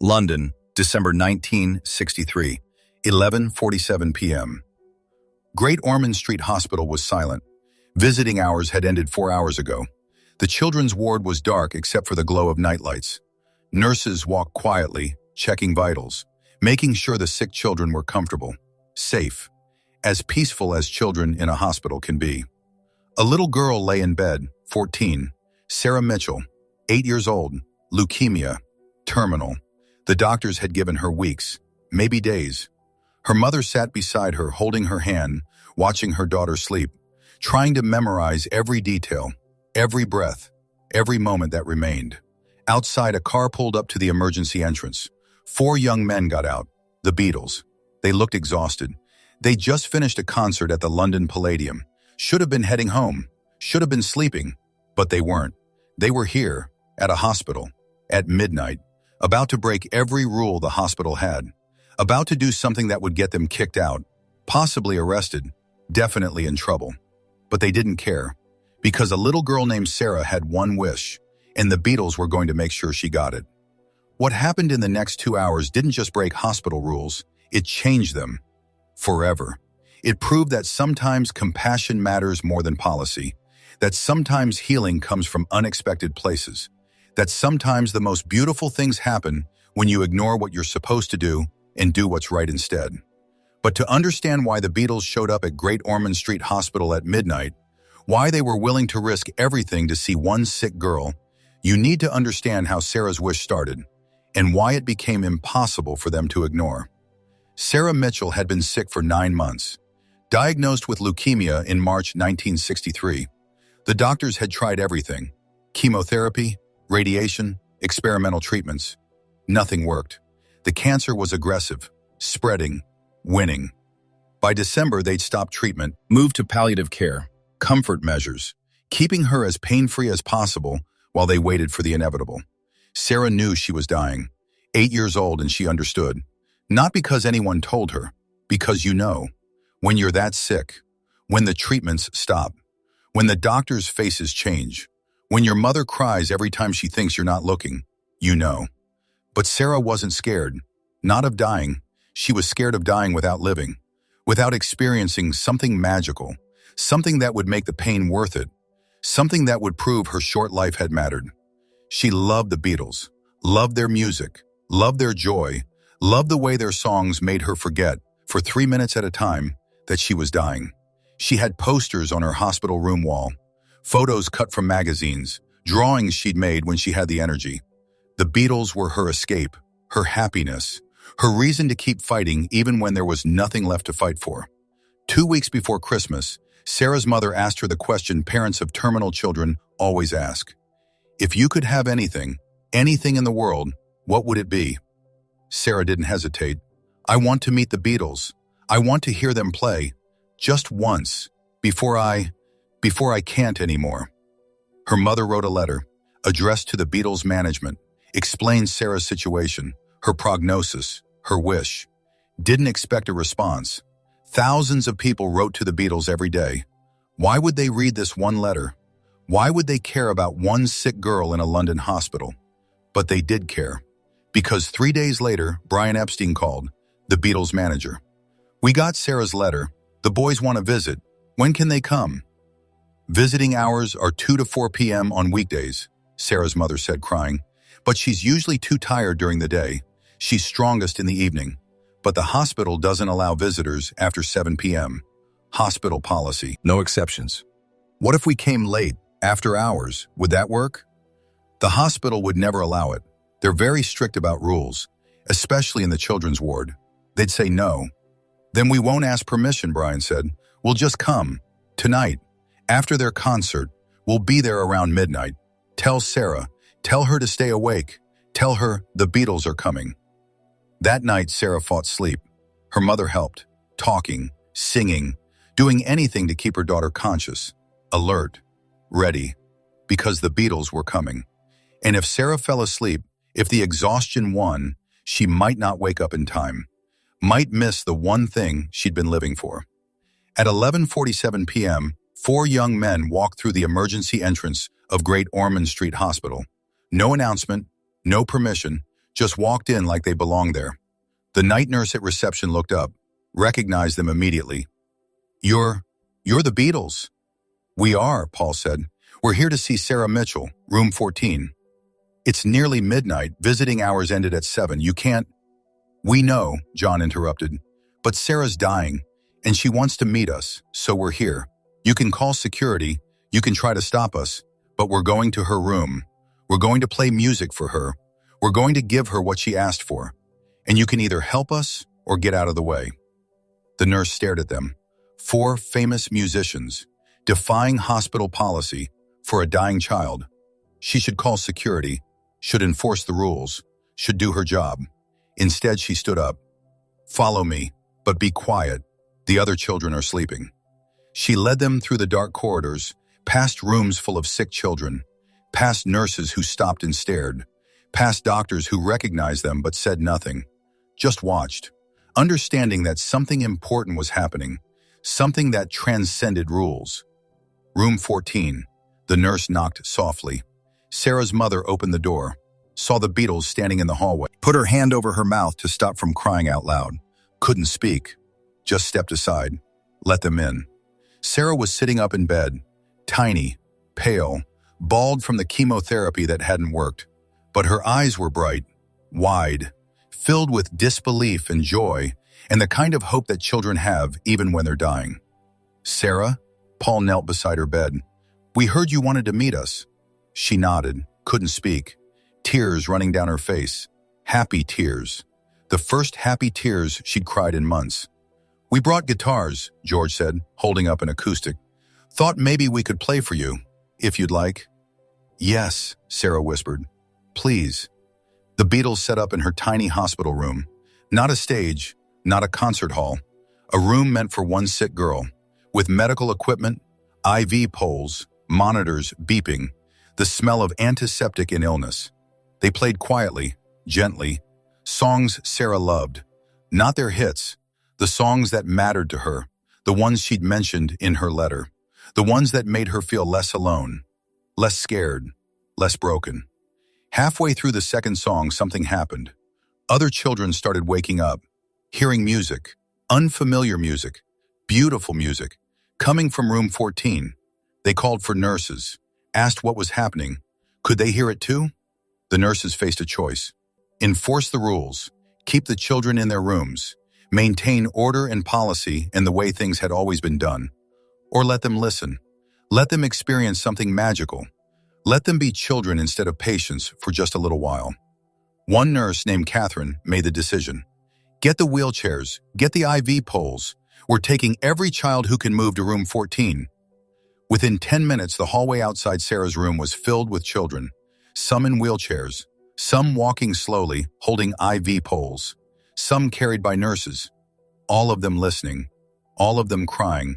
London, December 1963, 11:47 p.m. Great Ormond Street Hospital was silent. Visiting hours had ended 4 hours ago. The children's ward was dark except for the glow of nightlights. Nurses walked quietly, checking vitals, making sure the sick children were comfortable, safe, as peaceful as children in a hospital can be. A little girl lay in bed, 14, Sarah Mitchell, 8 years old, leukemia, terminal. The doctors had given her weeks, maybe days. Her mother sat beside her, holding her hand, watching her daughter sleep, trying to memorize every detail, every breath, every moment that remained. Outside, a car pulled up to the emergency entrance. 4 young men got out, the Beatles. They looked exhausted. They'd just finished a concert at the London Palladium. Should have been heading home, should have been sleeping, but they weren't. They were here, at a hospital, at midnight, about to break every rule the hospital had, about to do something that would get them kicked out, possibly arrested, definitely in trouble. But they didn't care, because a little girl named Sarah had one wish, and the Beatles were going to make sure she got it. What happened in the next 2 hours didn't just break hospital rules, it changed them. Forever. It proved that sometimes compassion matters more than policy, that sometimes healing comes from unexpected places, that sometimes the most beautiful things happen when you ignore what you're supposed to do and do what's right instead. But to understand why the Beatles showed up at Great Ormond Street Hospital at midnight, why they were willing to risk everything to see one sick girl, you need to understand how Sarah's wish started and why it became impossible for them to ignore. Sarah Mitchell had been sick for 9 months. Diagnosed with leukemia in March 1963, the doctors had tried everything: chemotherapy, radiation, experimental treatments. Nothing worked. The cancer was aggressive, spreading, winning. By December, they'd stopped treatment, moved to palliative care, comfort measures, keeping her as pain-free as possible while they waited for the inevitable. Sarah knew she was dying, 8 years old, and she understood. Not because anyone told her, because you know. When you're that sick, when the treatments stop, when the doctors' faces change, when your mother cries every time she thinks you're not looking, you know. But Sarah wasn't scared, not of dying. She was scared of dying without living, without experiencing something magical, something that would make the pain worth it, something that would prove her short life had mattered. She loved the Beatles, loved their music, loved their joy, loved the way their songs made her forget, for 3 minutes at a time, that she was dying. She had posters on her hospital room wall, photos cut from magazines, drawings she'd made when she had the energy. The Beatles were her escape, her happiness, her reason to keep fighting even when there was nothing left to fight for. 2 weeks before Christmas, Sarah's mother asked her the question parents of terminal children always ask. If you could have anything, anything in the world, what would it be? Sarah didn't hesitate. I want to meet the Beatles. I want to hear them play, just once, before I can't anymore. Her mother wrote a letter, addressed to the Beatles management, explained Sarah's situation, her prognosis, her wish. Didn't expect a response. Thousands of people wrote to the Beatles every day. Why would they read this one letter? Why would they care about one sick girl in a London hospital? But they did care. Because 3 days later, Brian Epstein called, the Beatles manager. We got Sarah's letter. The boys want to visit. When can they come? Visiting hours are 2 to 4 p.m. on weekdays, Sarah's mother said, crying. But she's usually too tired during the day. She's strongest in the evening. But the hospital doesn't allow visitors after 7 p.m. Hospital policy. No exceptions. What if we came late, after hours? Would that work? The hospital would never allow it. They're very strict about rules, especially in the children's ward. They'd say no. Then we won't ask permission, Brian said. We'll just come. Tonight. After their concert. We'll be there around midnight. Tell Sarah. Tell her to stay awake. Tell her the Beatles are coming. That night, Sarah fought sleep. Her mother helped, talking, singing, doing anything to keep her daughter conscious, alert, ready, because the Beatles were coming. And if Sarah fell asleep, if the exhaustion won, she might not wake up in time, might miss the one thing she'd been living for. At 11:47 p.m., 4 young men walked through the emergency entrance of Great Ormond Street Hospital. No announcement, no permission, just walked in like they belonged there. The night nurse at reception looked up, recognized them immediately. You're the Beatles." "We are," Paul said. "We're here to see Sarah Mitchell, room 14. It's nearly midnight. Visiting hours ended at 7. You can't—" "We know," John interrupted. "But Sarah's dying, and she wants to meet us, so we're here. You can call security, you can try to stop us, but we're going to her room. We're going to play music for her. We're going to give her what she asked for. And you can either help us or get out of the way." The nurse stared at them. 4 famous musicians, defying hospital policy for a dying child. She should call security, should enforce the rules, should do her job. Instead, she stood up. "Follow me, but be quiet. The other children are sleeping." She led them through the dark corridors, past rooms full of sick children, past nurses who stopped and stared, past doctors who recognized them but said nothing, just watched, understanding that something important was happening, something that transcended rules. Room 14. The nurse knocked softly. Sarah's mother opened the door, saw the Beatles standing in the hallway, put her hand over her mouth to stop from crying out loud. Couldn't speak, just stepped aside, let them in. Sarah was sitting up in bed, tiny, pale, bald from the chemotherapy that hadn't worked. But her eyes were bright, wide, filled with disbelief and joy, and the kind of hope that children have even when they're dying. "Sarah?" Paul knelt beside her bed. "We heard you wanted to meet us." She nodded, couldn't speak, tears running down her face. Happy tears. The first happy tears she'd cried in months. "We brought guitars," George said, holding up an acoustic. "Thought maybe we could play for you, if you'd like." "Yes," Sarah whispered. "Please." The Beatles set up in her tiny hospital room. Not a stage, not a concert hall. A room meant for one sick girl, with medical equipment, IV poles, monitors beeping, the smell of antiseptic in illness. They played quietly, gently, songs Sarah loved. Not their hits, the songs that mattered to her, the ones she'd mentioned in her letter, the ones that made her feel less alone, less scared, less broken. Halfway through the second song, something happened. Other children started waking up, hearing music, unfamiliar music, beautiful music, coming from room 14. They called for nurses, asked what was happening. Could they hear it too? The nurses faced a choice. Enforce the rules, keep the children in their rooms, maintain order and policy in the way things had always been done. Or let them listen. Let them experience something magical. Let them be children instead of patients for just a little while. One nurse named Catherine made the decision. Get the wheelchairs, get the IV poles. We're taking every child who can move to room 14. Within 10 minutes, the hallway outside Sarah's room was filled with children, some in wheelchairs, some walking slowly, holding IV poles, some carried by nurses, all of them listening, all of them crying,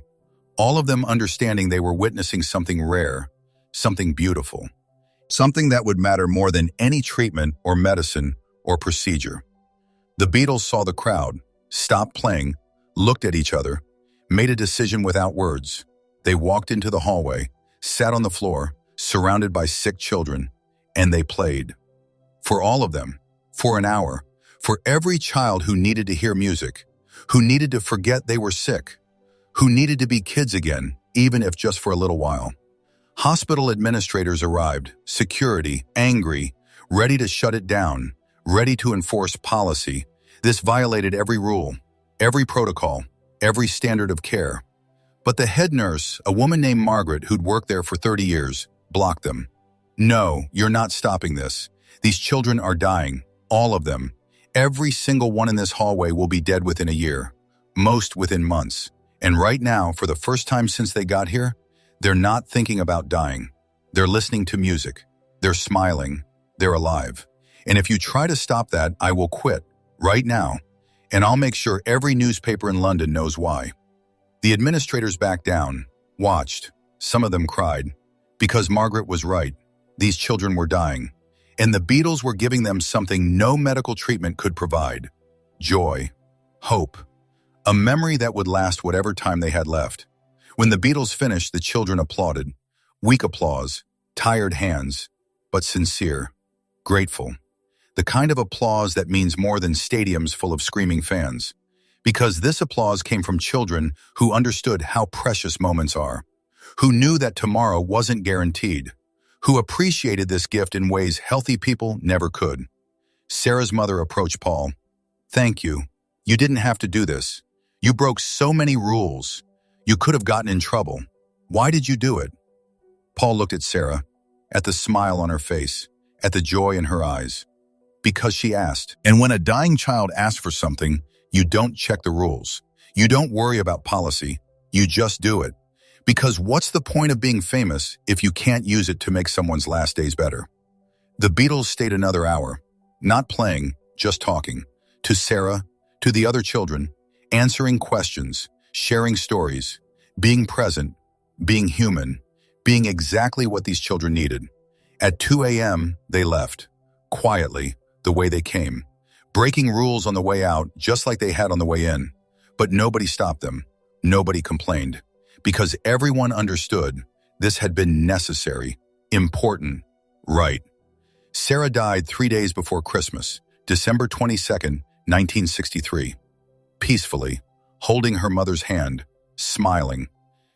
all of them understanding they were witnessing something rare, something beautiful, something that would matter more than any treatment or medicine or procedure. The Beatles saw the crowd, stopped playing, looked at each other, made a decision without words. They walked into the hallway, sat on the floor, surrounded by sick children, and they played. For all of them, for an hour, for every child who needed to hear music, who needed to forget they were sick, who needed to be kids again, even if just for a little while. Hospital administrators arrived, security, angry, ready to shut it down, ready to enforce policy. This violated every rule, every protocol, every standard of care. But the head nurse, a woman named Margaret who'd worked there for 30 years, blocked them. "No, you're not stopping this. These children are dying, all of them. Every single one in this hallway will be dead within a year, most within months. And right now, for the first time since they got here, they're not thinking about dying. They're listening to music. They're smiling. They're alive. And if you try to stop that, I will quit, right now. And I'll make sure every newspaper in London knows why." The administrators backed down, watched. Some of them cried. Because Margaret was right. These children were dying. And the Beatles were giving them something no medical treatment could provide. Joy. Hope. A memory that would last whatever time they had left. When the Beatles finished, the children applauded. Weak applause, tired hands, but sincere, grateful. The kind of applause that means more than stadiums full of screaming fans. Because this applause came from children who understood how precious moments are, who knew that tomorrow wasn't guaranteed, who appreciated this gift in ways healthy people never could. Sarah's mother approached Paul. "Thank you. You didn't have to do this. You broke so many rules. You could have gotten in trouble. Why did you do it?" Paul looked at Sarah, at the smile on her face, at the joy in her eyes. Because she asked. And when a dying child asks for something, you don't check the rules. You don't worry about policy. You just do it. Because what's the point of being famous if you can't use it to make someone's last days better? The Beatles stayed another hour, not playing, just talking, to Sarah, to the other children, answering questions, sharing stories, being present, being human, being exactly what these children needed. At 2 a.m., they left, quietly, the way they came, breaking rules on the way out just like they had on the way in. But nobody stopped them. Nobody complained. Because everyone understood this had been necessary, important, right. Sarah died 3 days before Christmas, December 22nd, 1963. Peacefully, holding her mother's hand, smiling.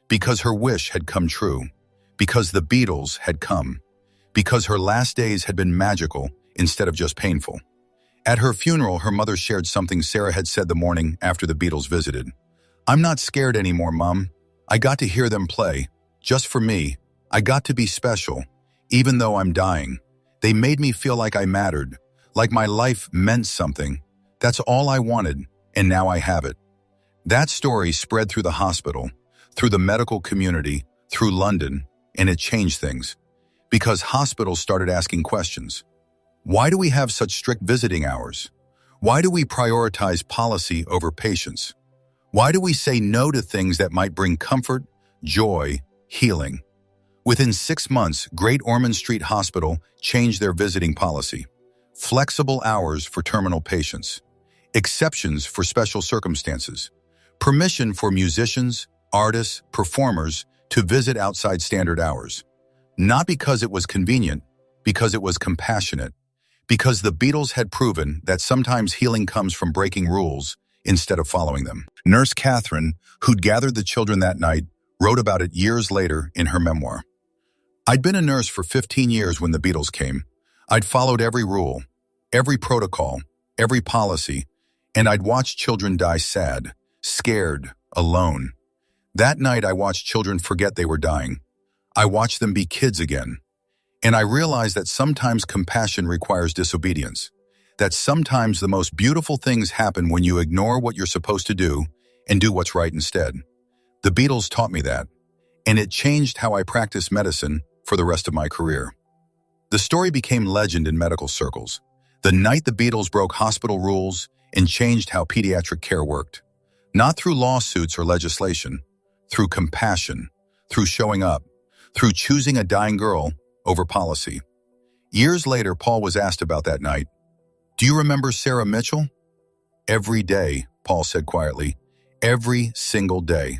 Because her wish had come true. Because the Beatles had come. Because her last days had been magical instead of just painful. At her funeral, her mother shared something Sarah had said the morning after the Beatles visited. "I'm not scared anymore, Mom. I got to hear them play. Just for me. I got to be special. Even though I'm dying. They made me feel like I mattered. Like my life meant something. That's all I wanted, and now I have it." That story spread through the hospital, through the medical community, through London, and it changed things. Because hospitals started asking questions. Why do we have such strict visiting hours? Why do we prioritize policy over patience? Why do we say no to things that might bring comfort, joy, healing? Within 6 months, Great Ormond Street Hospital changed their visiting policy. Flexible hours for terminal patients. Exceptions for special circumstances. Permission for musicians, artists, performers to visit outside standard hours. Not because it was convenient, because it was compassionate. Because the Beatles had proven that sometimes healing comes from breaking rules instead of following them. Nurse Catherine, who'd gathered the children that night, wrote about it years later in her memoir. "I'd been a nurse for 15 years when the Beatles came. I'd followed every rule, every protocol, every policy, and I'd watched children die sad, scared, alone. That night I watched children forget they were dying. I watched them be kids again. And I realized that sometimes compassion requires disobedience. That sometimes the most beautiful things happen when you ignore what you're supposed to do and do what's right instead. The Beatles taught me that, and it changed how I practice medicine for the rest of my career." The story became legend in medical circles. The night the Beatles broke hospital rules and changed how pediatric care worked. Not through lawsuits or legislation, through compassion, through showing up, through choosing a dying girl over policy. Years later, Paul was asked about that night. "Do you remember Sarah Mitchell?" "Every day," Paul said quietly. "Every single day.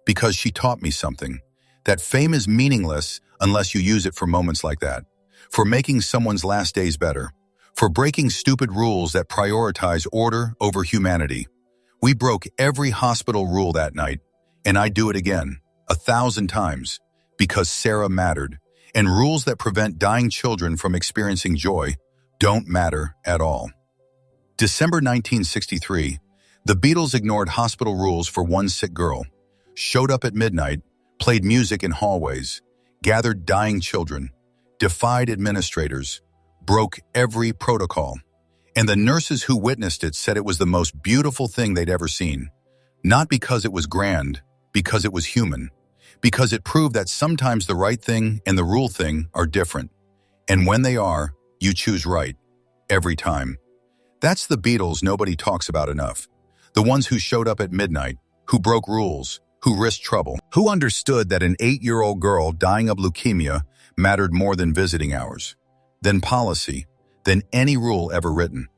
Because she taught me something. That fame is meaningless unless you use it for moments like that. For making someone's last days better. For breaking stupid rules that prioritize order over humanity. We broke every hospital rule that night, and I'd do it again, 1,000 times, because Sarah mattered. And rules that prevent dying children from experiencing joy don't matter at all." December 1963, the Beatles ignored hospital rules for one sick girl, showed up at midnight, played music in hallways, gathered dying children, defied administrators, broke every protocol. And the nurses who witnessed it said it was the most beautiful thing they'd ever seen. Not because it was grand, because it was human. Because it proved that sometimes the right thing and the rule thing are different. And when they are, you choose right. Every time. That's the Beatles nobody talks about enough. The ones who showed up at midnight, who broke rules, who risked trouble, who understood that an 8-year-old girl dying of leukemia mattered more than visiting hours, than policy, than any rule ever written.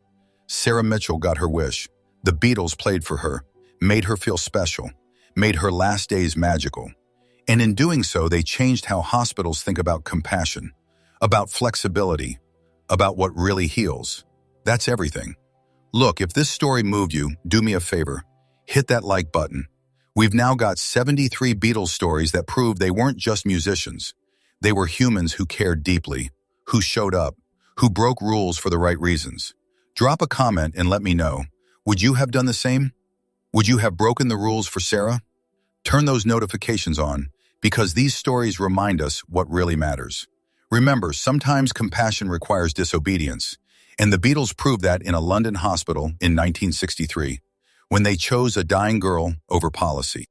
Sarah Mitchell got her wish. The Beatles played for her, made her feel special, made her last days magical. And in doing so, they changed how hospitals think about compassion, about flexibility, about what really heals. That's everything. Look, if this story moved you, do me a favor. Hit that like button. We've now got 73 Beatles stories that prove they weren't just musicians. They were humans who cared deeply, who showed up, who broke rules for the right reasons. Drop a comment and let me know. Would you have done the same? Would you have broken the rules for Sarah? Turn those notifications on, because these stories remind us what really matters. Remember, sometimes compassion requires disobedience, and the Beatles proved that in a London hospital in 1963, when they chose a dying girl over policy.